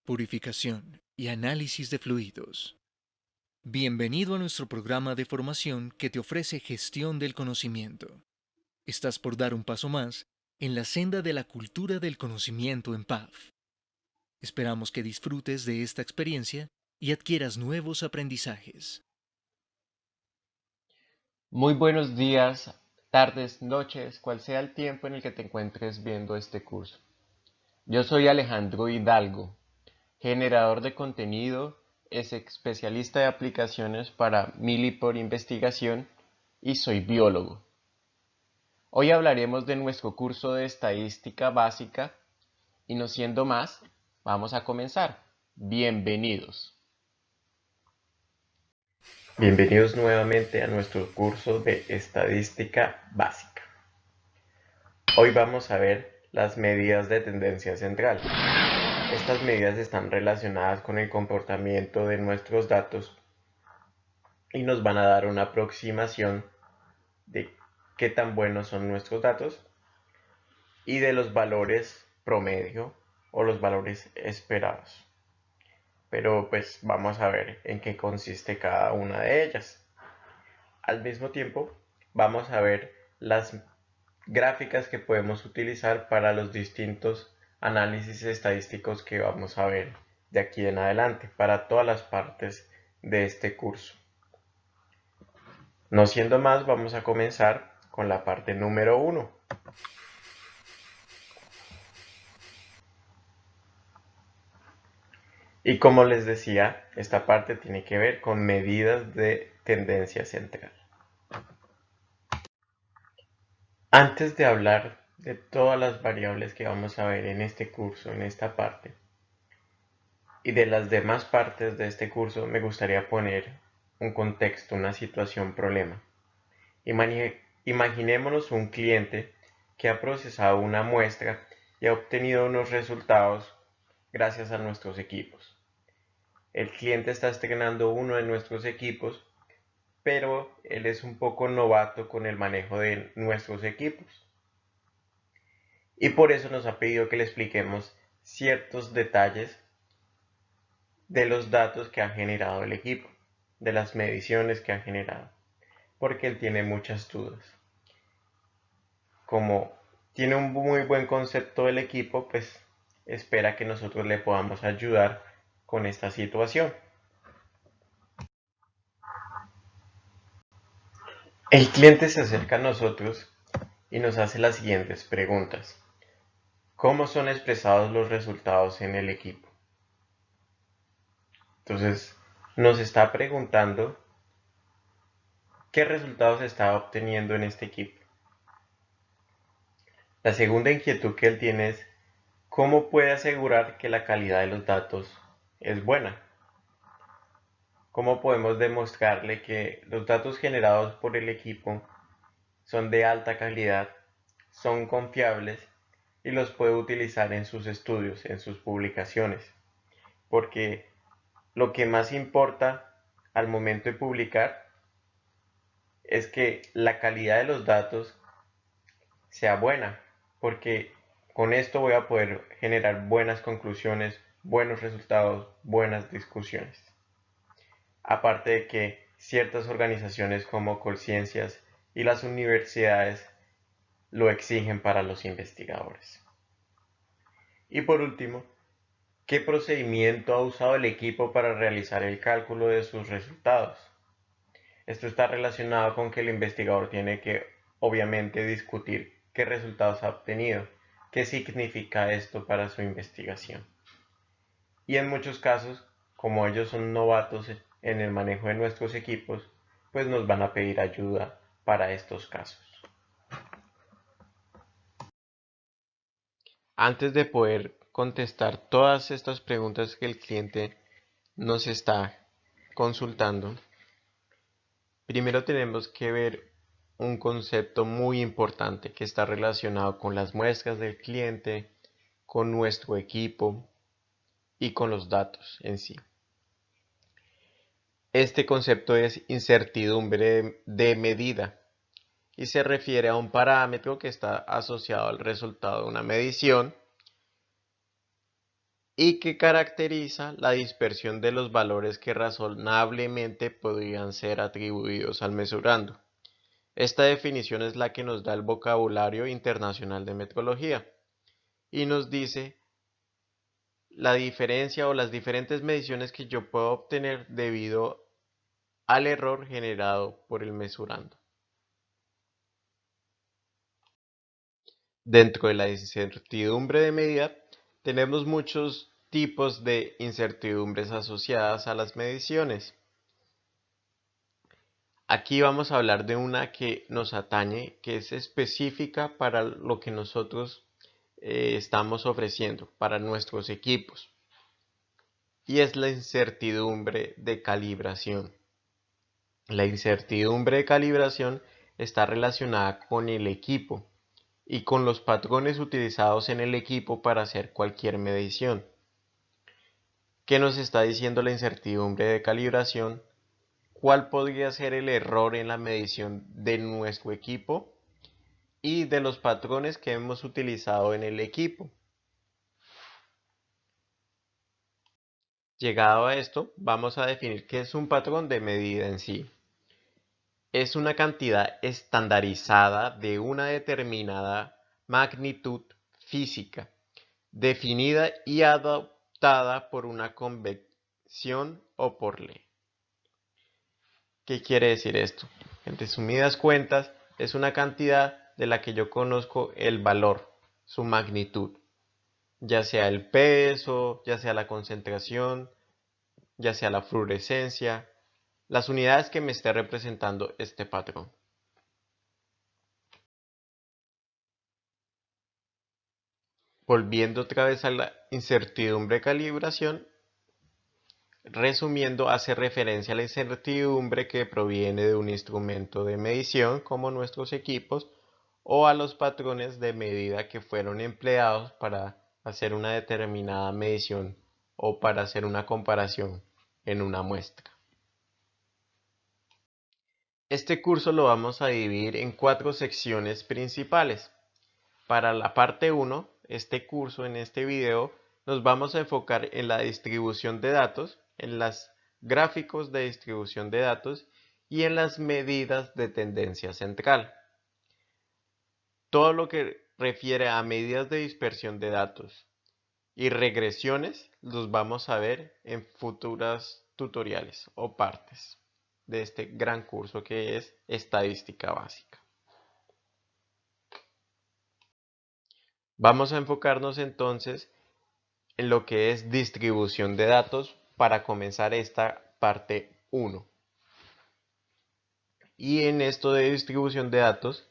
purificación y análisis de fluidos. Bienvenido a nuestro programa de formación que te ofrece gestión del conocimiento. Estás por dar un paso más en la senda de la cultura del conocimiento en PAF. Esperamos que disfrutes de esta experiencia y adquieras nuevos aprendizajes. Muy buenos días, tardes, noches, cual sea el tiempo en el que te encuentres viendo este curso. Yo soy Alejandro Hidalgo, generador de contenido, es especialista de aplicaciones para Mili por investigación y soy biólogo. Hoy hablaremos de nuestro curso de estadística básica y no siendo más, vamos a comenzar. Bienvenidos. Bienvenidos nuevamente a nuestro curso de estadística básica. Hoy vamos a ver las medidas de tendencia central. Estas medidas están relacionadas con el comportamiento de nuestros datos y nos van a dar una aproximación de qué tan buenos son nuestros datos y de los valores promedio o los valores esperados. Pero pues vamos a ver en qué consiste cada una de ellas. Al mismo tiempo, vamos a ver las gráficas que podemos utilizar para los distintos análisis estadísticos que vamos a ver de aquí en adelante para todas las partes de este curso. No siendo más, vamos a comenzar con la parte número 1. Y como les decía, esta parte tiene que ver con medidas de tendencia central. Antes de hablar de todas las variables que vamos a ver en este curso, en esta parte, y de las demás partes de este curso, me gustaría poner un contexto, una situación, problema. Imaginémonos un cliente que ha procesado una muestra y ha obtenido unos resultados gracias a nuestros equipos. El cliente está estrenando uno de nuestros equipos, pero él es un poco novato con el manejo de nuestros equipos. Y por eso nos ha pedido que le expliquemos ciertos detalles de los datos que ha generado el equipo, de las mediciones que ha generado, porque él tiene muchas dudas. Como tiene un muy buen concepto del equipo, pues espera que nosotros le podamos ayudar con esta situación. El cliente se acerca a nosotros y nos hace las siguientes preguntas. ¿Cómo son expresados los resultados en el equipo? Entonces, nos está preguntando qué resultados está obteniendo en este equipo. La segunda inquietud que él tiene es cómo puede asegurar que la calidad de los datos es buena. ¿Cómo podemos demostrarle que los datos generados por el equipo son de alta calidad, son confiables y los puede utilizar en sus estudios, en sus publicaciones? Porque lo que más importa al momento de publicar es que la calidad de los datos sea buena, porque con esto voy a poder generar buenas conclusiones, buenos resultados, buenas discusiones. Aparte de que ciertas organizaciones como Colciencias y las universidades lo exigen para los investigadores. Y por último, ¿qué procedimiento ha usado el equipo para realizar el cálculo de sus resultados? Esto está relacionado con que el investigador tiene que, obviamente, discutir qué resultados ha obtenido, qué significa esto para su investigación. Y en muchos casos, como ellos son novatos en el manejo de nuestros equipos, pues nos van a pedir ayuda para estos casos. Antes de poder contestar todas estas preguntas que el cliente nos está consultando, primero tenemos que ver un concepto muy importante que está relacionado con las muestras del cliente, con nuestro equipo y con los datos en sí. Este concepto es incertidumbre de medida y se refiere a un parámetro que está asociado al resultado de una medición y que caracteriza la dispersión de los valores que razonablemente podrían ser atribuidos al mesurando. Esta definición es la que nos da el vocabulario internacional de metrología y nos dice la diferencia o las diferentes mediciones que yo puedo obtener debido al error generado por el mesurando. Dentro de la incertidumbre de medida, tenemos muchos tipos de incertidumbres asociadas a las mediciones. Aquí vamos a hablar de una que nos atañe, que es específica para lo que nosotros estamos ofreciendo, para nuestros equipos. Y es la incertidumbre de calibración. La incertidumbre de calibración está relacionada con el equipo y con los patrones utilizados en el equipo para hacer cualquier medición. ¿Qué nos está diciendo la incertidumbre de calibración? ¿Cuál podría ser el error en la medición de nuestro equipo y de los patrones que hemos utilizado en el equipo? Llegado a esto, vamos a definir qué es un patrón de medida en sí. Es una cantidad estandarizada de una determinada magnitud física, definida y adoptada por una convención o por ley. ¿Qué quiere decir esto? En resumidas cuentas, es una cantidad de la que yo conozco el valor, su magnitud, ya sea el peso, ya sea la concentración, ya sea la fluorescencia, las unidades que me esté representando este patrón. Volviendo otra vez a la incertidumbre de calibración, resumiendo, hace referencia a la incertidumbre que proviene de un instrumento de medición como nuestros equipos o a los patrones de medida que fueron empleados para hacer una determinada medición o para hacer una comparación en una muestra. Este curso lo vamos a dividir en 4 secciones principales. Para la parte 1, este curso, en este video, nos vamos a enfocar en la distribución de datos, en los gráficos de distribución de datos y en las medidas de tendencia central. Todo lo que refiere a medidas de dispersión de datos y regresiones los vamos a ver en futuros tutoriales o partes de este gran curso que es estadística básica. Vamos a enfocarnos entonces en lo que es distribución de datos para comenzar esta parte 1. Y en esto de distribución de datos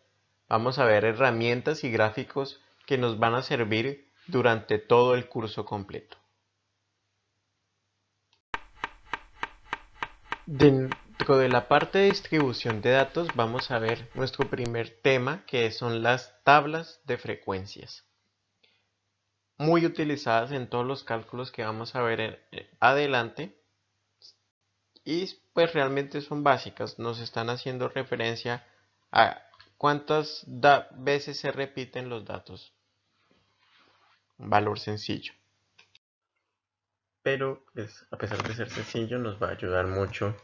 vamos a ver herramientas y gráficos que nos van a servir durante todo el curso completo. Dentro de la parte de distribución de datos vamos a ver nuestro primer tema, que son las tablas de frecuencias, muy utilizadas en todos los cálculos que vamos a ver adelante. Y pues realmente son básicas, nos están haciendo referencia a cuántas veces se repiten los datos. Un valor sencillo. Pero pues, a pesar de ser sencillo, nos va a ayudar mucho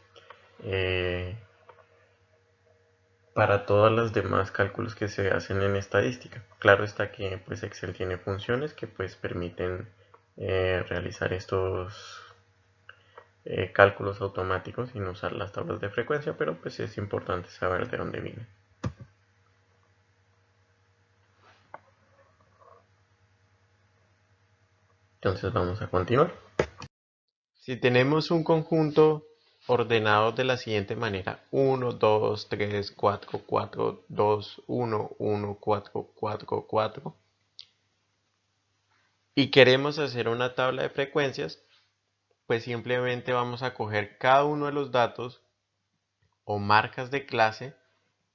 para todos los demás cálculos que se hacen en estadística. Claro está que pues Excel tiene funciones que pues permiten realizar estos cálculos automáticos sin usar las tablas de frecuencia, pero pues es importante saber de dónde viene. Entonces vamos a continuar. Si tenemos un conjunto ordenado de la siguiente manera: 1, 2, 3, 4, 4, 2, 1, 1, 4, 4, 4, y queremos hacer una tabla de frecuencias, pues simplemente vamos a coger cada uno de los datos o marcas de clase.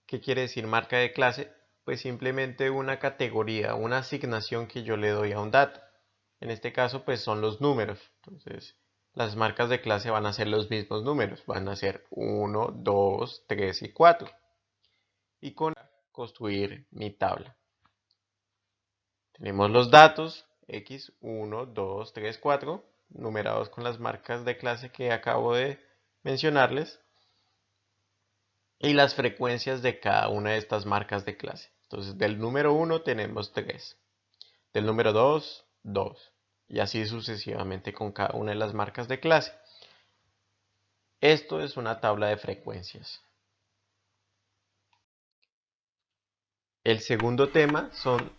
¿Qué quiere decir marca de clase? Pues simplemente una categoría, una asignación que yo le doy a un dato. En este caso pues son los números. Entonces las marcas de clase van a ser los mismos números, van a ser 1, 2, 3 y 4. Y con construir mi tabla. Tenemos los datos x1, 2, 3, 4, numerados con las marcas de clase que acabo de mencionarles, y las frecuencias de cada una de estas marcas de clase. Entonces, del número 1 tenemos 3, del número 2, 2, y así sucesivamente con cada una de las marcas de clase. Esto es una tabla de frecuencias. El segundo tema son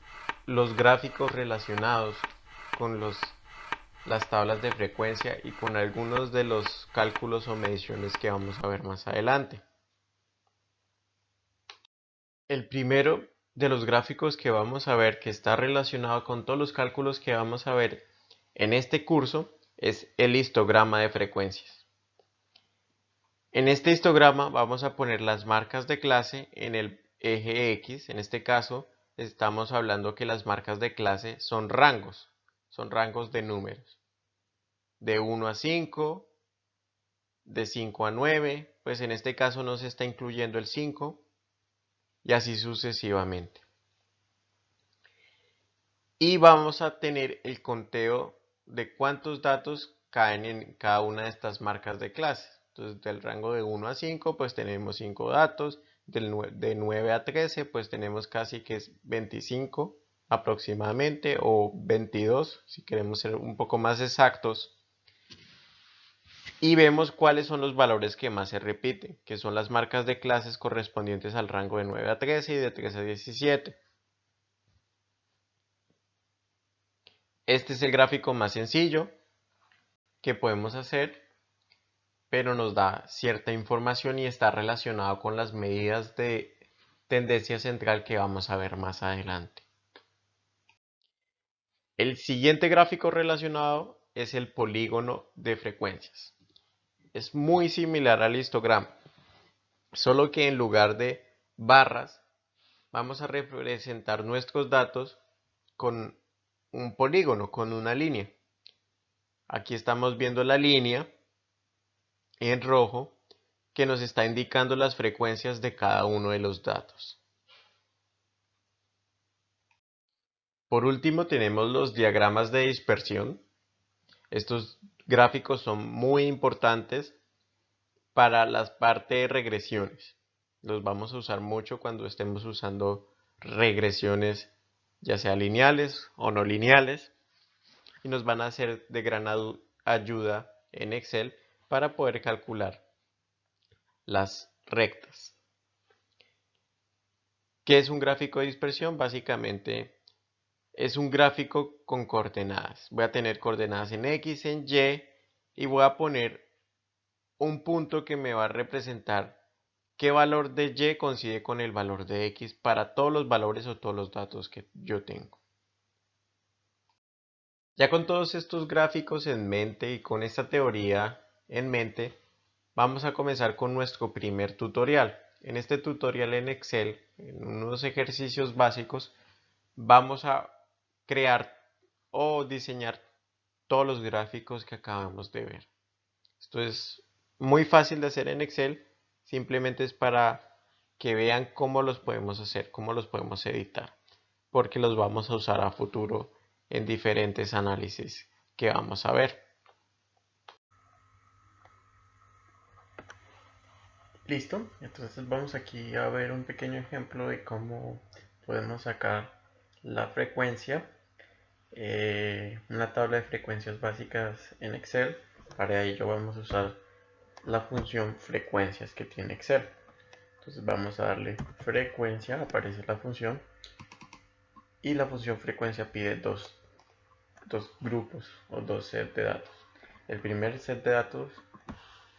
los gráficos relacionados con las tablas de frecuencia y con algunos de los cálculos o mediciones que vamos a ver más adelante. El primero de los gráficos que vamos a ver, que está relacionado con todos los cálculos que vamos a ver en este curso, es el histograma de frecuencias. En este histograma vamos a poner las marcas de clase en el eje X. En este caso estamos hablando que las marcas de clase son rangos de números, de 1 a 5, de 5 a 9, pues en este caso no se está incluyendo el 5, y así sucesivamente. Y vamos a tener el conteo de cuántos datos caen en cada una de estas marcas de clase. Entonces, del rango de 1 a 5, pues tenemos 5 datos. De 9 a 13, pues tenemos casi que es 25 aproximadamente, o 22, si queremos ser un poco más exactos. Y vemos cuáles son los valores que más se repiten, que son las marcas de clases correspondientes al rango de 9 a 13 y de 13 a 17. Este es el gráfico más sencillo que podemos hacer, pero nos da cierta información y está relacionado con las medidas de tendencia central que vamos a ver más adelante. El siguiente gráfico relacionado es el polígono de frecuencias. Es muy similar al histograma, solo que en lugar de barras vamos a representar nuestros datos con un polígono, con una línea. Aquí estamos viendo la línea en rojo que nos está indicando las frecuencias de cada uno de los datos. Por último tenemos los diagramas de dispersión. Estos gráficos son muy importantes para la parte de regresiones. Los vamos a usar mucho cuando estemos usando regresiones, ya sea lineales o no lineales, y nos van a ser de gran ayuda en Excel para poder calcular las rectas. ¿Qué es un gráfico de dispersión? Básicamente es un gráfico con coordenadas. Voy a tener coordenadas en X, en y voy a poner un punto que me va a representar qué valor de Y coincide con el valor de X para todos los valores o todos los datos que yo tengo. Ya con todos estos gráficos en mente y con esta teoría en mente, vamos a comenzar con nuestro primer tutorial. En este tutorial en Excel, en unos ejercicios básicos, vamos a crear o diseñar todos los gráficos que acabamos de ver. Esto es muy fácil de hacer en Excel, simplemente es para que vean cómo los podemos hacer, cómo los podemos editar, porque los vamos a usar a futuro en diferentes análisis que vamos a ver. Listo, entonces vamos aquí a ver un pequeño ejemplo de cómo podemos sacar la frecuencia, una tabla de frecuencias básicas en Excel. Para ello vamos a usar la función frecuencias que tiene Excel. Entonces vamos a darle frecuencia, aparece la función, y la función frecuencia pide dos grupos o dos sets de datos. El primer set de datos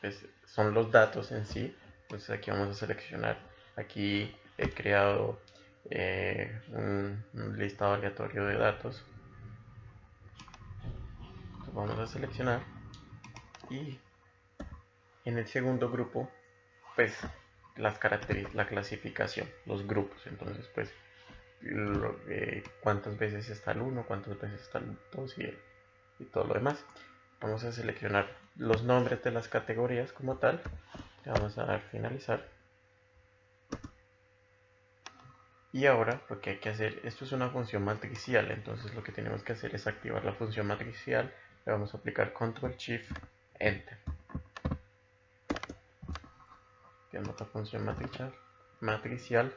pues, son los datos en sí. Entonces aquí vamos a seleccionar. Aquí he creado un listado aleatorio de datos. Entonces vamos a seleccionar, y en el segundo grupo pues las características, la clasificación, los grupos. Entonces pues cuántas veces está el 1, cuántas veces está el 2 y todo lo demás. Vamos a seleccionar los nombres de las categorías como tal. Le vamos a dar finalizar. Y ahora lo que hay que hacer, esto es una función matricial, entonces lo que tenemos que hacer es activar la función matricial. Le vamos a aplicar Control Shift Enter. Tenemos la función matricial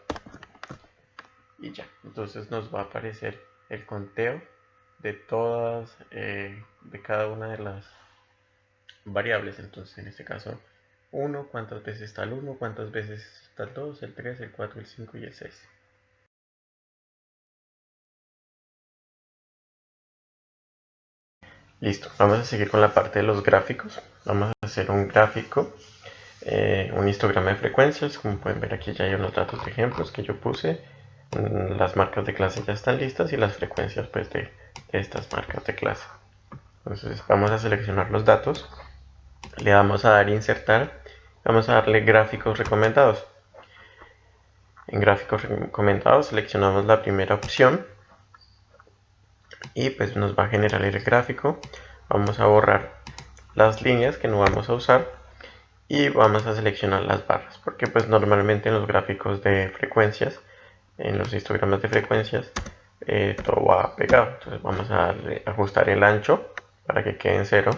y ya. Entonces nos va a aparecer el conteo de todas, de cada una de las variables. Entonces en este caso 1, cuántas veces está el 1, cuántas veces está el 2, el 3, el 4, el 5 y el 6. Listo, vamos a seguir con la parte de los gráficos. Vamos a hacer un gráfico, un histograma de frecuencias. Como pueden ver, aquí ya hay unos datos de ejemplos que yo puse. Las marcas de clase ya están listas y las frecuencias pues, de estas marcas de clase. Entonces vamos a seleccionar los datos, le vamos a dar insertar, vamos a darle gráficos recomendados. En gráficos recomendados seleccionamos la primera opción y pues nos va a generar el gráfico. Vamos a borrar las líneas que no vamos a usar y vamos a seleccionar las barras, porque pues normalmente en los gráficos de frecuencias, en los histogramas de frecuencias, todo va pegado. Entonces vamos a ajustar el ancho para que quede en 0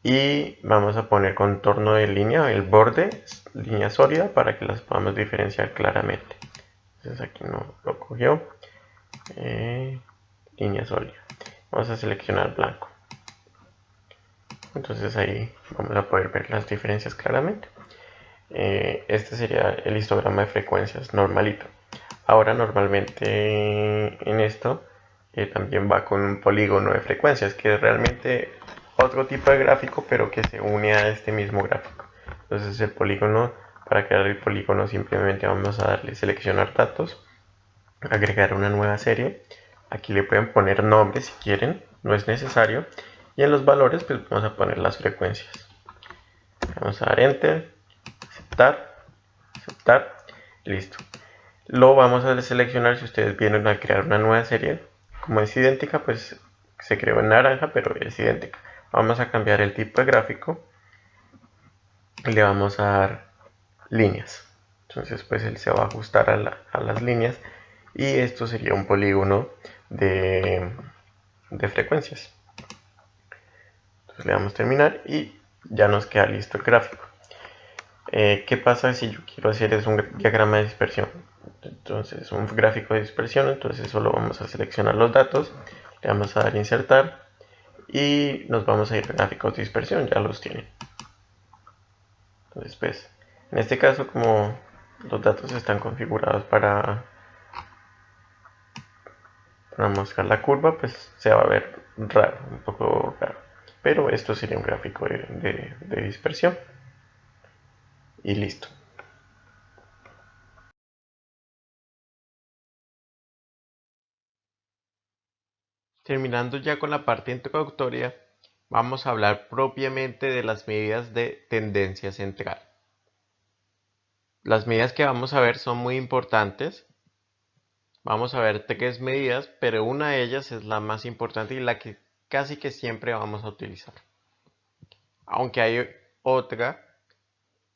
y vamos a poner contorno de línea, el borde, línea sólida, para que las podamos diferenciar claramente. Entonces aquí no lo cogió, línea sólida. Vamos a seleccionar blanco. Entonces ahí vamos a poder ver las diferencias claramente. Este sería el histograma de frecuencias normalito. Ahora normalmente en esto también va con un polígono de frecuencias, que es realmente otro tipo de gráfico, pero que se une a este mismo gráfico. Entonces el polígono, para crear el polígono simplemente vamos a darle seleccionar datos, agregar una nueva serie. Aquí le pueden poner nombre si quieren, no es necesario. Y en los valores pues vamos a poner las frecuencias. Vamos a dar enter, aceptar, listo. Lo vamos a seleccionar si ustedes vienen a crear una nueva serie. Como es idéntica, pues se creó en naranja, pero es idéntica. Vamos a cambiar el tipo de gráfico y le vamos a dar líneas. Entonces pues él se va a ajustar a las líneas y esto sería un polígono de frecuencias. Entonces le damos terminar y ya nos queda listo el gráfico. ¿Qué pasa si yo quiero hacer es un diagrama de dispersión? Entonces un gráfico de dispersión, entonces solo vamos a seleccionar los datos, le vamos a dar insertar y nos vamos a ir a gráficos de dispersión, ya los tienen. Entonces pues, en este caso como los datos están configurados para mostrar la curva, pues se va a ver raro, un poco raro, pero esto sería un gráfico de dispersión y listo. Terminando ya con la parte introductoria, vamos a hablar propiamente de las medidas de tendencia central. Las medidas que vamos a ver son muy importantes. Vamos a ver 3 medidas, pero una de ellas es la más importante y la que casi que siempre vamos a utilizar. Aunque hay otra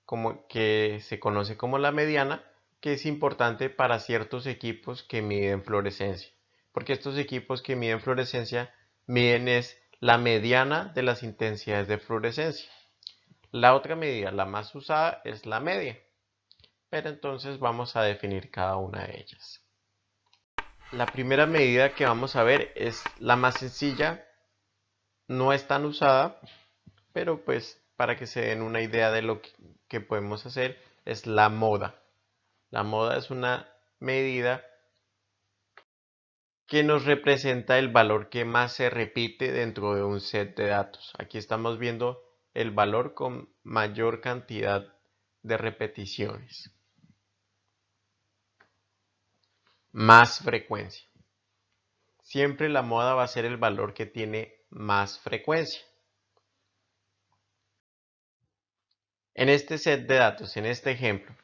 como que se conoce como la mediana, que es importante para ciertos equipos que miden fluorescencia. Porque estos equipos que miden fluorescencia miden es la mediana de las intensidades de fluorescencia. La otra medida, la más usada, es la media. Pero entonces vamos a definir cada una de ellas. La primera medida que vamos a ver es la más sencilla, no es tan usada, pero pues para que se den una idea de lo que podemos hacer, es la moda. La moda es una medida que nos representa el valor que más se repite dentro de un set de datos. Aquí estamos viendo el valor con mayor cantidad de repeticiones. Más frecuencia. Siempre la moda va a ser el valor que tiene más frecuencia. En este set de datos, en este ejemplo,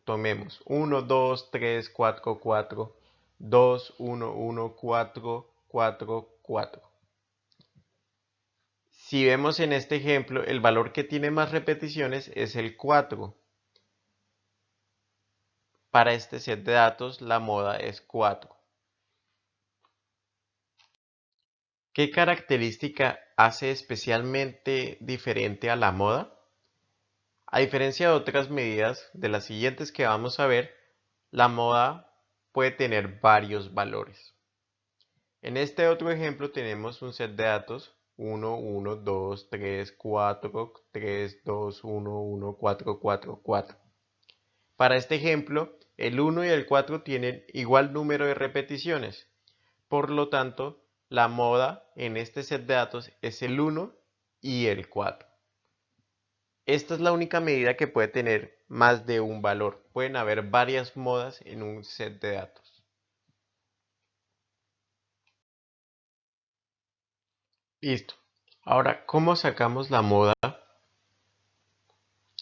tomemos 1, 2, 3, 4, 4, 2, 1, 1, 4, 4, 4. Si vemos en este ejemplo, el valor que tiene más repeticiones es el 4. para este set de datos la moda es 4. ¿Qué característica hace especialmente diferente a la moda? A diferencia de otras medidas de las siguientes que vamos a ver, la moda puede tener varios valores. En este otro ejemplo tenemos un set de datos 1, 1, 2, 3, 4, 3, 2, 1, 1, 4, 4, 4. Para este ejemplo, el 1 y el 4 tienen igual número de repeticiones. Por lo tanto, la moda en este set de datos es el 1 y el 4. Esta es la única medida que puede tener más de un valor. Pueden haber varias modas en un set de datos. Listo. Ahora, ¿cómo sacamos la moda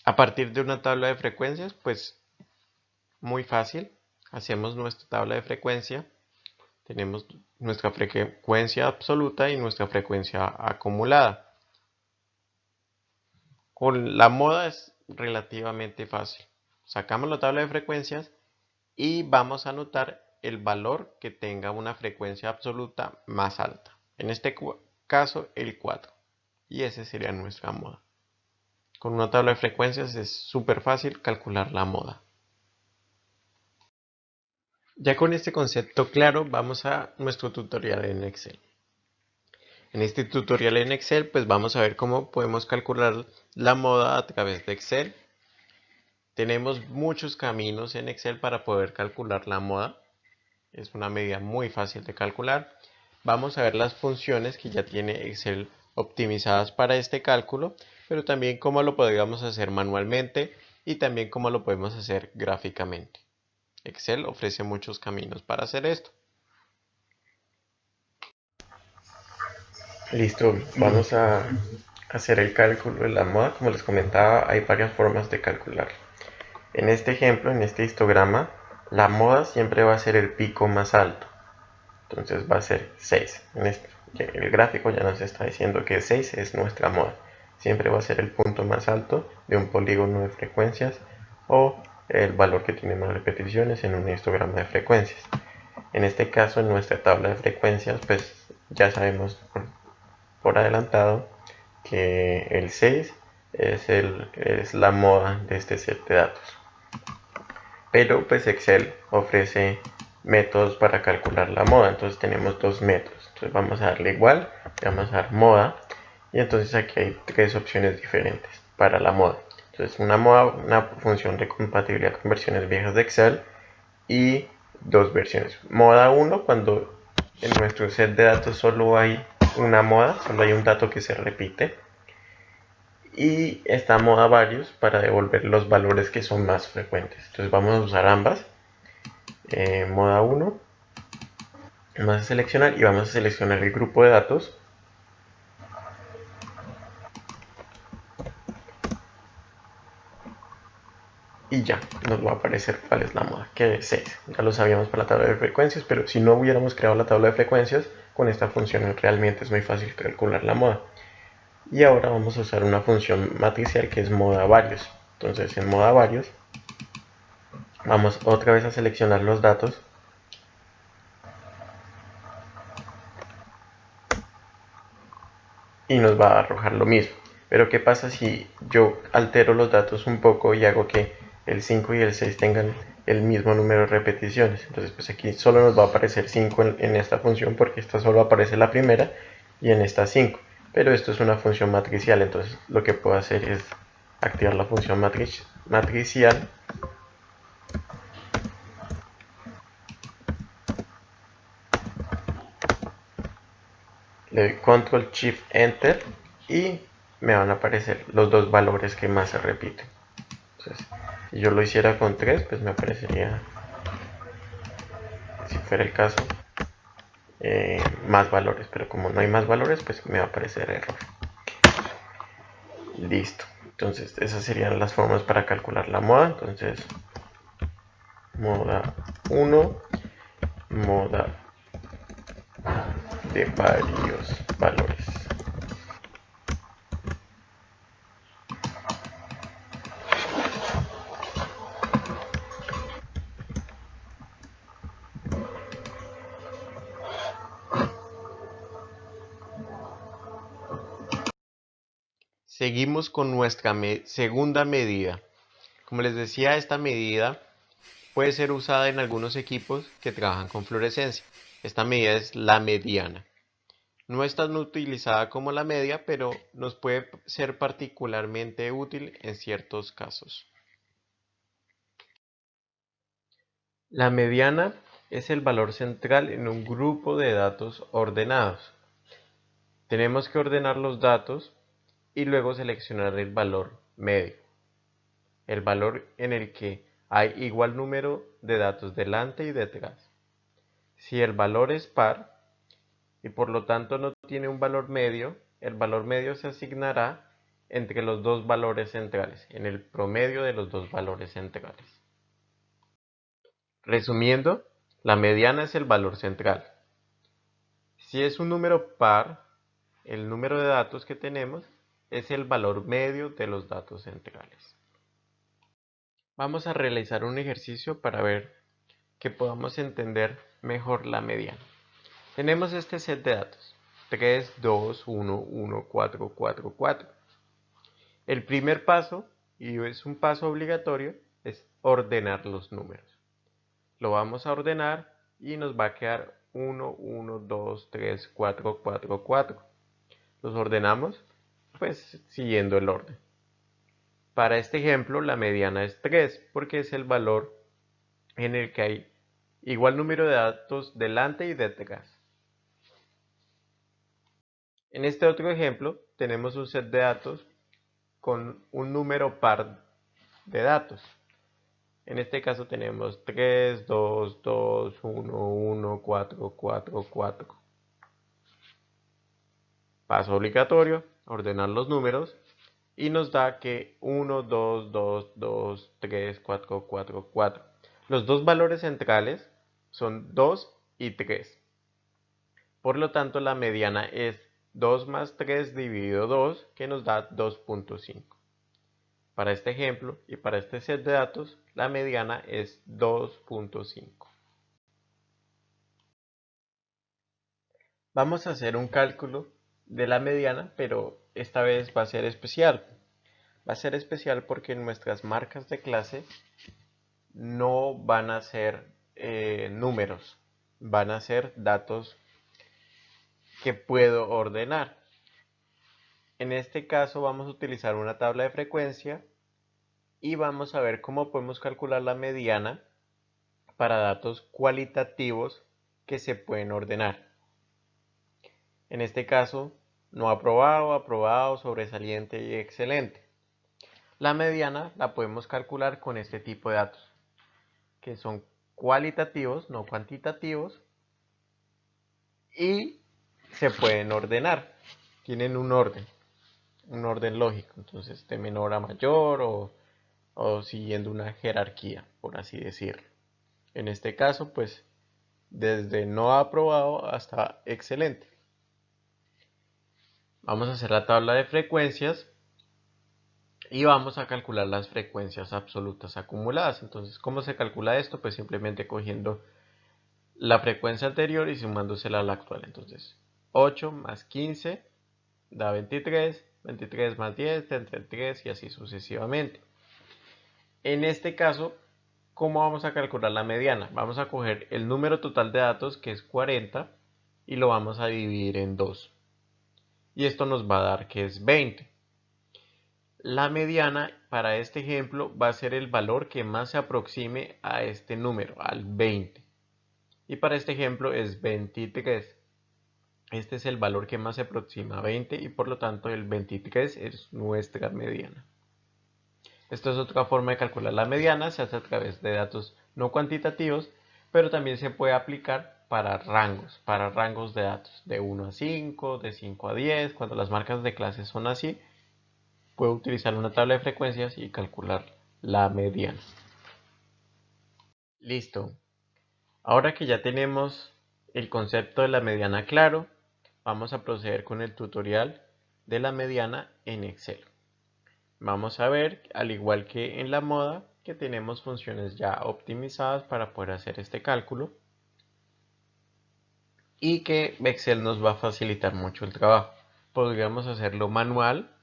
a partir de una tabla de frecuencias? Pues muy fácil. Hacemos nuestra tabla de frecuencia. Tenemos nuestra frecuencia absoluta y nuestra frecuencia acumulada. Con la moda es relativamente fácil. Sacamos la tabla de frecuencias y vamos a anotar el valor que tenga una frecuencia absoluta más alta. En este caso, el 4. Y ese sería nuestra moda. Con una tabla de frecuencias es súper fácil calcular la moda. Ya con este concepto claro, vamos a nuestro tutorial en Excel. En este tutorial en Excel, pues vamos a ver cómo podemos calcular la moda a través de Excel. Tenemos muchos caminos en Excel para poder calcular la moda. Es una medida muy fácil de calcular. Vamos a ver las funciones que ya tiene Excel optimizadas para este cálculo, pero también cómo lo podríamos hacer manualmente y también cómo lo podemos hacer gráficamente. Excel ofrece muchos caminos para hacer esto. Listo, vamos a hacer el cálculo de la moda. Como les comentaba, hay varias formas de calcular. En este ejemplo, en este histograma, la moda siempre va a ser el pico más alto. Entonces va a ser 6. El gráfico ya nos está diciendo que 6 es nuestra moda. Siempre va a ser el punto más alto de un polígono de frecuencias o el valor que tiene más repeticiones en un histograma de frecuencias. En este caso, en nuestra tabla de frecuencias, pues ya sabemos por adelantado que el 6 es la moda de este set de datos. Pero pues Excel ofrece métodos para calcular la moda, entonces tenemos dos métodos. Entonces vamos a darle igual, le vamos a dar moda, y entonces aquí hay tres opciones diferentes para la moda. Entonces una moda, una función de compatibilidad con versiones viejas de Excel, y dos versiones. Moda 1, cuando en nuestro set de datos solo hay una moda, solo hay un dato que se repite. Y esta moda varios para devolver los valores que son más frecuentes. Entonces vamos a usar ambas. Moda 1. Vamos a seleccionar y vamos a seleccionar el grupo de datos. Y ya nos va a aparecer cuál es la moda, que es 6. Ya lo sabíamos para la tabla de frecuencias, pero si no hubiéramos creado la tabla de frecuencias, con esta función realmente es muy fácil calcular la moda. Y ahora vamos a usar una función matricial que es moda varios. Entonces en moda varios vamos otra vez a seleccionar los datos y nos va a arrojar lo mismo. Pero ¿qué pasa si yo altero los datos un poco y hago que el 5 y el 6 tengan el mismo número de repeticiones? Entonces pues aquí solo nos va a aparecer 5 en esta función, porque esta solo aparece la primera y en esta 5. Pero esto es una función matricial, entonces lo que puedo hacer es activar la función matricial. Le doy Control Shift Enter y me van a aparecer los dos valores que más se repiten. Entonces, si yo lo hiciera con 3, pues me aparecería, si fuera el caso, más valores, pero como no hay más valores, pues me va a aparecer error. Listo. Entonces esas serían las formas para calcular la moda. Entonces moda 1, moda de varios valores. Seguimos con nuestra segunda medida. Como les decía, esta medida puede ser usada en algunos equipos que trabajan con fluorescencia. Esta medida es la mediana. No es tan utilizada como la media, pero nos puede ser particularmente útil en ciertos casos. La mediana es el valor central en un grupo de datos ordenados. Tenemos que ordenar los datos y luego seleccionar el valor medio, el valor en el que hay igual número de datos delante y detrás. Si el valor es par y por lo tanto no tiene un valor medio, el valor medio se asignará entre los dos valores centrales, en el promedio de los dos valores centrales. Resumiendo, la mediana es el valor central. Si es un número par, el número de datos que tenemos es el valor medio de los datos centrales. Vamos a realizar un ejercicio para ver que podamos entender mejor la mediana. Tenemos este set de datos: 3, 2, 1, 1, 4, 4, 4. El primer paso, y es un paso obligatorio, es ordenar los números. Lo vamos a ordenar y nos va a quedar 1, 1, 2, 3, 4, 4, 4. Los ordenamos pues siguiendo el orden. Para este ejemplo la mediana es 3 porque es el valor en el que hay igual número de datos delante y detrás. En este otro ejemplo tenemos un set de datos con un número par de datos. En este caso tenemos 3, 2, 2, 1, 1, 4, 4, 4. Paso obligatorio, ordenar los números y nos da que 1, 2, 2, 2, 3, 4, 4, 4. Los dos valores centrales son 2 y 3. Por lo tanto, la mediana es 2 más 3 dividido 2, que nos da 2.5. Para este ejemplo y para este set de datos, la mediana es 2.5. Vamos a hacer un cálculo de la mediana, pero esta vez va a ser especial. Va a ser especial porque nuestras marcas de clase no van a ser números, van a ser datos que puedo ordenar. En este caso vamos a utilizar una tabla de frecuencia y vamos a ver cómo podemos calcular la mediana para datos cualitativos que se pueden ordenar. En este caso, no aprobado, aprobado, sobresaliente y excelente. La mediana la podemos calcular con este tipo de datos, que son cualitativos, no cuantitativos, y se pueden ordenar. Tienen un orden lógico, entonces de menor a mayor o siguiendo una jerarquía, por así decirlo. En este caso, pues, desde no aprobado hasta excelente. Vamos a hacer la tabla de frecuencias y vamos a calcular las frecuencias absolutas acumuladas. Entonces, ¿cómo se calcula esto? Pues simplemente cogiendo la frecuencia anterior y sumándosela a la actual. Entonces, 8 más 15 da 23, 23 más 10 da 33 y así sucesivamente. En este caso, ¿cómo vamos a calcular la mediana? Vamos a coger el número total de datos, que es 40, y lo vamos a dividir en 2. Y esto nos va a dar que es 20. La mediana para este ejemplo va a ser el valor que más se aproxime a este número, al 20. Y para este ejemplo es 23. Este es el valor que más se aproxima a 20 y por lo tanto el 23 es nuestra mediana. Esto es otra forma de calcular la mediana, se hace a través de datos no cuantitativos, pero también se puede aplicar para rangos de datos, de 1 a 5, de 5 a 10. Cuando las marcas de clase son así, puedo utilizar una tabla de frecuencias y calcular la mediana. Listo. Ahora que ya tenemos el concepto de la mediana claro, vamos a proceder con el tutorial de la mediana en Excel. Vamos a ver, al igual que en la moda, que tenemos funciones ya optimizadas para poder hacer este cálculo y que Excel nos va a facilitar mucho el trabajo. Podríamos hacerlo manual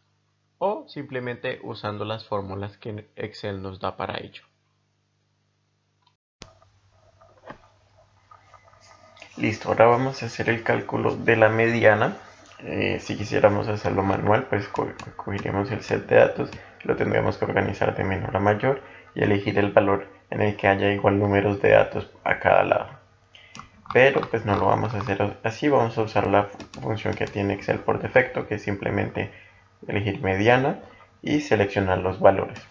o simplemente usando las fórmulas que Excel nos da para ello. Listo, ahora vamos a hacer el cálculo de la mediana. Si quisiéramos hacerlo manual, pues cogeríamos el set de datos, lo tendríamos que organizar de menor a mayor y elegir el valor en el que haya igual números de datos a cada lado. Pero pues no lo vamos a hacer así, vamos a usar la función que tiene Excel por defecto, que es simplemente elegir mediana y seleccionar los valores.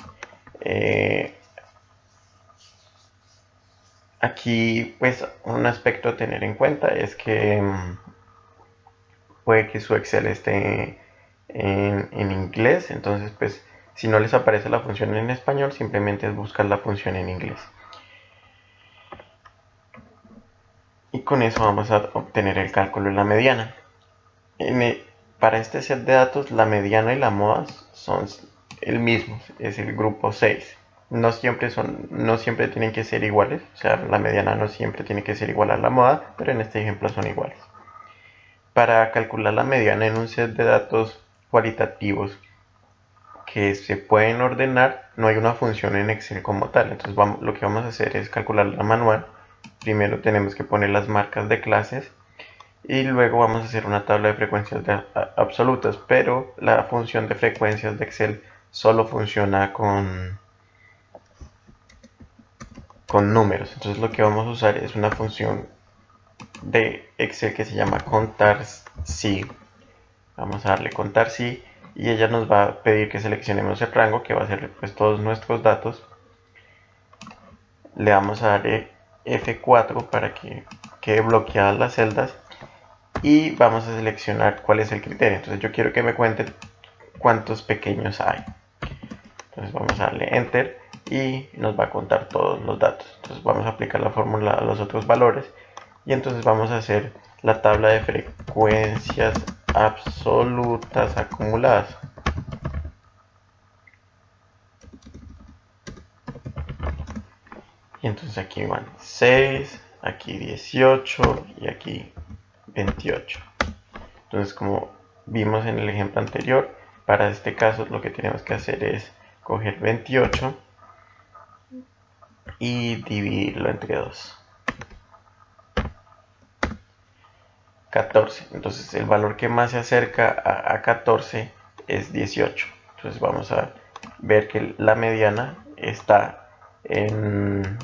Aquí pues un aspecto a tener en cuenta es que puede que su Excel esté en inglés, entonces pues si no les aparece la función en español, simplemente es buscar la función en inglés. Y con eso vamos a obtener el cálculo de la mediana. Para este set de datos, la mediana y la moda son el mismo, es el grupo 6. No siempre tienen que ser iguales, o sea, la mediana no siempre tiene que ser igual a la moda, pero en este ejemplo son iguales. Para calcular la mediana en un set de datos cualitativos que se pueden ordenar, no hay una función en Excel como tal. Entonces lo que vamos a hacer es calcularla manual. Primero tenemos que poner las marcas de clases y luego vamos a hacer una tabla de frecuencias absolutas, pero la función de frecuencias de Excel solo funciona con números. Entonces lo que vamos a usar es una función de Excel que se llama contar si. Vamos a darle contar si y ella nos va a pedir que seleccionemos el rango, que va a ser pues todos nuestros datos. Le vamos a dar F4 para que quede bloqueadas las celdas y vamos a seleccionar cuál es el criterio. Entonces yo quiero que me cuenten cuántos pequeños hay. Entonces vamos a darle Enter y nos va a contar todos los datos. Entonces vamos a aplicar la fórmula a los otros valores y entonces vamos a hacer la tabla de frecuencias absolutas acumuladas. Y entonces aquí van 6, aquí 18 y aquí 28. Entonces, como vimos en el ejemplo anterior, para este caso lo que tenemos que hacer es coger 28 y dividirlo entre 2. 14. Entonces el valor que más se acerca a 14 es 18. Entonces vamos a ver que la mediana está en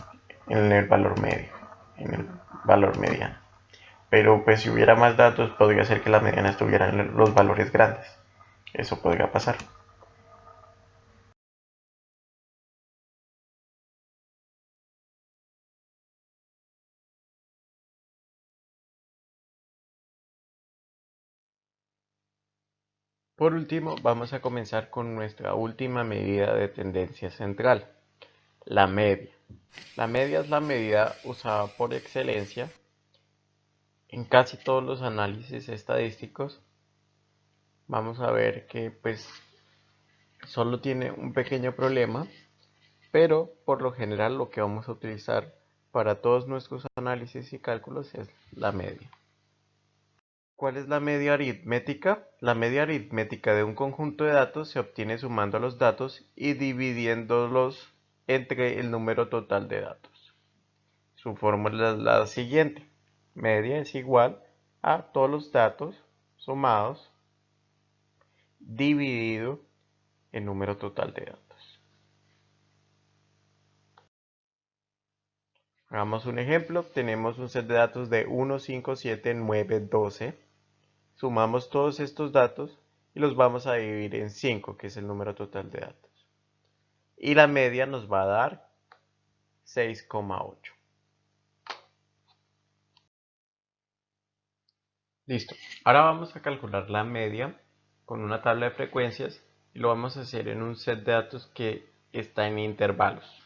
el valor medio, en el valor mediano. Pero pues si hubiera más datos podría ser que la mediana estuviera en los valores grandes. Eso podría pasar. Por último, vamos a comenzar con nuestra última medida de tendencia central, la media. La media es la medida usada por excelencia en casi todos los análisis estadísticos. Vamos a ver que pues solo tiene un pequeño problema, pero por lo general lo que vamos a utilizar para todos nuestros análisis y cálculos es la media. ¿Cuál es la media aritmética? La media aritmética de un conjunto de datos se obtiene sumando los datos y dividiéndolos entre el número total de datos. Su fórmula es la siguiente. Media es igual a todos los datos sumados dividido el número total de datos. Hagamos un ejemplo. Tenemos un set de datos de 1, 5, 7, 9, 12. Sumamos todos estos datos y los vamos a dividir en 5, que es el número total de datos. Y la media nos va a dar 6,8. Listo. Ahora vamos a calcular la media con una tabla de frecuencias y lo vamos a hacer en un set de datos que está en intervalos.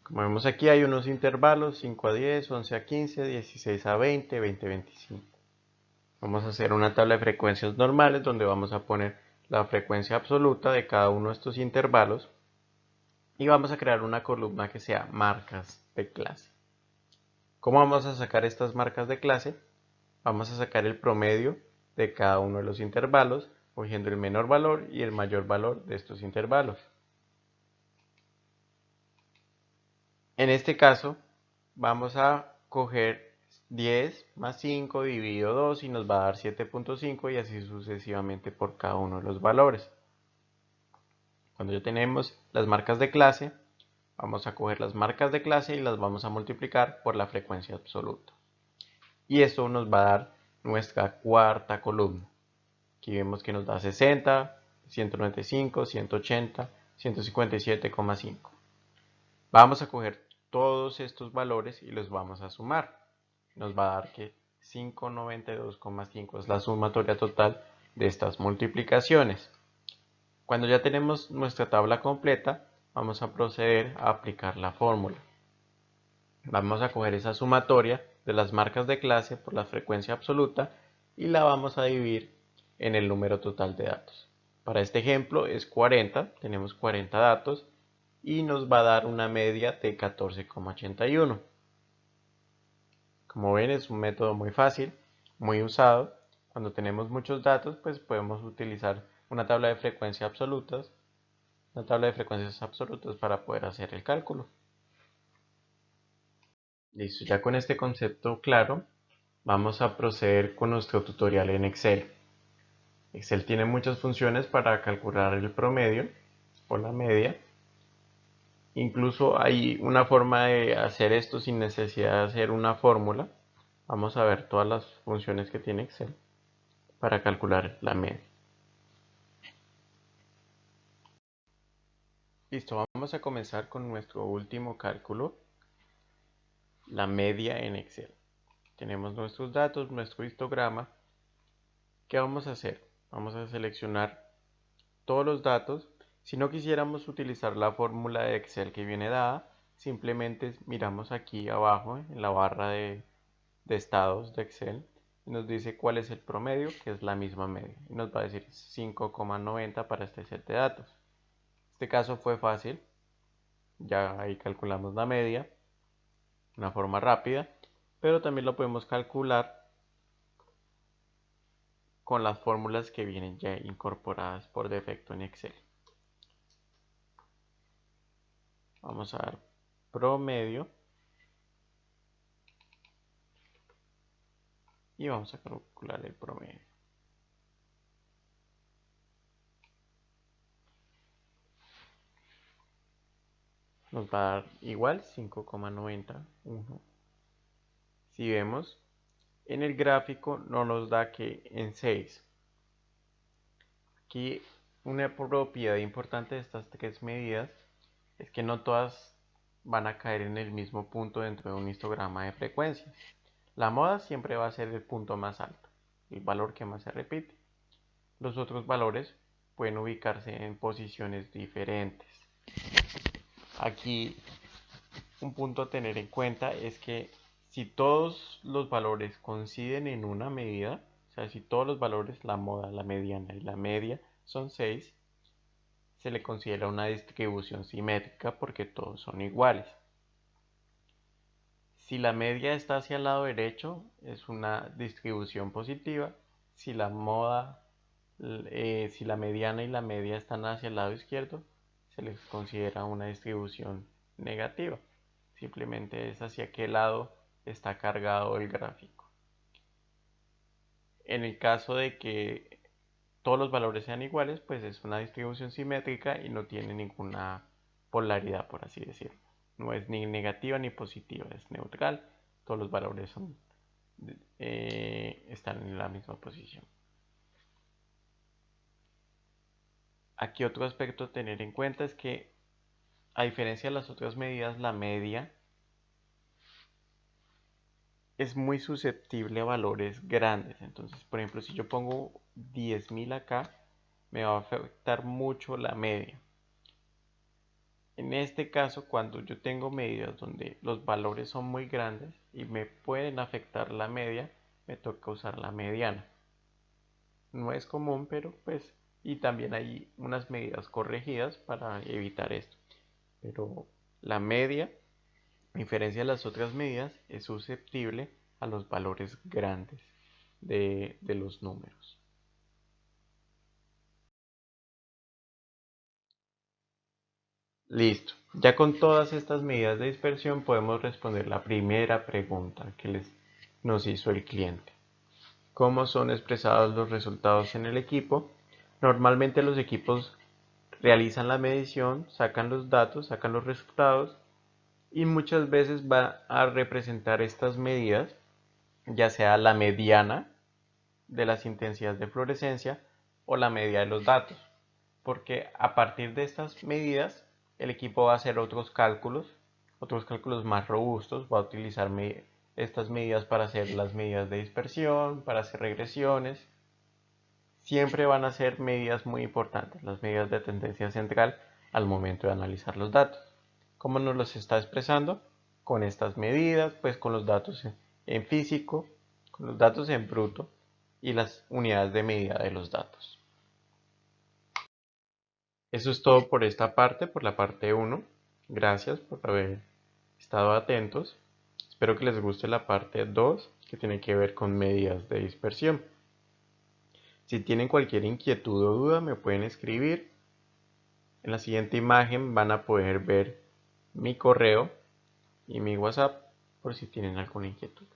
Como vemos aquí hay unos intervalos 5 a 10, 11 a 15, 16 a 20, 20 a 25. Vamos a hacer una tabla de frecuencias normales donde vamos a poner la frecuencia absoluta de cada uno de estos intervalos y vamos a crear una columna que sea marcas de clase. ¿Cómo vamos a sacar estas marcas de clase? Vamos a sacar el promedio de cada uno de los intervalos cogiendo el menor valor y el mayor valor de estos intervalos. En este caso, vamos a coger 10 más 5 dividido 2 y nos va a dar 7.5 y así sucesivamente por cada uno de los valores. Cuando ya tenemos las marcas de clase, vamos a coger las marcas de clase y las vamos a multiplicar por la frecuencia absoluta. Y esto nos va a dar nuestra cuarta columna. Aquí vemos que nos da 60, 195, 180, 157,5. Vamos a coger todos estos valores y los vamos a sumar. Nos va a dar que 592,5 es la sumatoria total de estas multiplicaciones. Cuando ya tenemos nuestra tabla completa, vamos a proceder a aplicar la fórmula. Vamos a coger esa sumatoria de las marcas de clase por la frecuencia absoluta y la vamos a dividir en el número total de datos. Para este ejemplo es 40, tenemos 40 datos y nos va a dar una media de 14,81. Como ven, es un método muy fácil, muy usado. Cuando tenemos muchos datos, pues podemos utilizar una tabla de frecuencias absolutas, para poder hacer el cálculo. Listo, ya con este concepto claro, vamos a proceder con nuestro tutorial en Excel. Excel tiene muchas funciones para calcular el promedio o la media. Incluso hay una forma de hacer esto sin necesidad de hacer una fórmula. Vamos a ver todas las funciones que tiene Excel para calcular la media. Listo, vamos a comenzar con nuestro último cálculo, la media en Excel. Tenemos nuestros datos, nuestro histograma. ¿Qué vamos a hacer? Vamos a seleccionar todos los datos. Si no quisiéramos utilizar la fórmula de Excel que viene dada, simplemente miramos aquí abajo en la barra de estados de Excel y nos dice cuál es el promedio, que es la misma media. Y nos va a decir 5,90 para este set de datos. Este caso fue fácil. Ya ahí calculamos la media de una forma rápida, pero también lo podemos calcular con las fórmulas que vienen ya incorporadas por defecto en Excel. Vamos a dar promedio y vamos a calcular el promedio. Nos va a dar igual 5,91. Si vemos, en el gráfico no nos da que en 6. Aquí una propiedad importante de estas tres medidas es que no todas van a caer en el mismo punto dentro de un histograma de frecuencias. La moda siempre va a ser el punto más alto, el valor que más se repite. Los otros valores pueden ubicarse en posiciones diferentes. Aquí un punto a tener en cuenta es que si todos los valores coinciden en una medida, o sea, si todos los valores, la moda, la mediana y la media son 6, se le considera una distribución simétrica porque todos son iguales. Si la media está hacia el lado derecho, es una distribución positiva. Si la mediana y la media están hacia el lado izquierdo, se les considera una distribución negativa. Simplemente es hacia qué lado está cargado el gráfico. En el caso de que todos los valores sean iguales, pues es una distribución simétrica y no tiene ninguna polaridad, por así decirlo. No es ni negativa ni positiva, es neutral. Todos los valores están en la misma posición. Aquí otro aspecto a tener en cuenta es que, a diferencia de las otras medidas, la media es muy susceptible a valores grandes. Entonces, por ejemplo, si yo pongo 10.000 acá, me va a afectar mucho la media. En este caso, cuando yo tengo medidas donde los valores son muy grandes y me pueden afectar la media, me toca usar la mediana. No es común, pero pues, y también hay unas medidas corregidas para evitar esto. Pero la media, a diferencia de las otras medidas, es susceptible a los valores grandes de los números. Listo. Ya con todas estas medidas de dispersión podemos responder la primera pregunta que nos hizo el cliente. ¿Cómo son expresados los resultados en el equipo? Normalmente los equipos realizan la medición, sacan los datos, sacan los resultados y muchas veces va a representar estas medidas, ya sea la mediana de las intensidades de fluorescencia o la media de los datos, porque a partir de estas medidas el equipo va a hacer otros cálculos más robustos, va a utilizar estas medidas para hacer las medidas de dispersión, para hacer regresiones. Siempre van a ser medidas muy importantes, las medidas de tendencia central al momento de analizar los datos. ¿Cómo nos los está expresando? Con estas medidas, pues con los datos en físico, con los datos en bruto y las unidades de medida de los datos. Eso es todo por esta parte, por la parte 1. Gracias por haber estado atentos. Espero que les guste la parte 2, que tiene que ver con medidas de dispersión. Si tienen cualquier inquietud o duda, me pueden escribir. En la siguiente imagen van a poder ver mi correo y mi WhatsApp por si tienen alguna inquietud.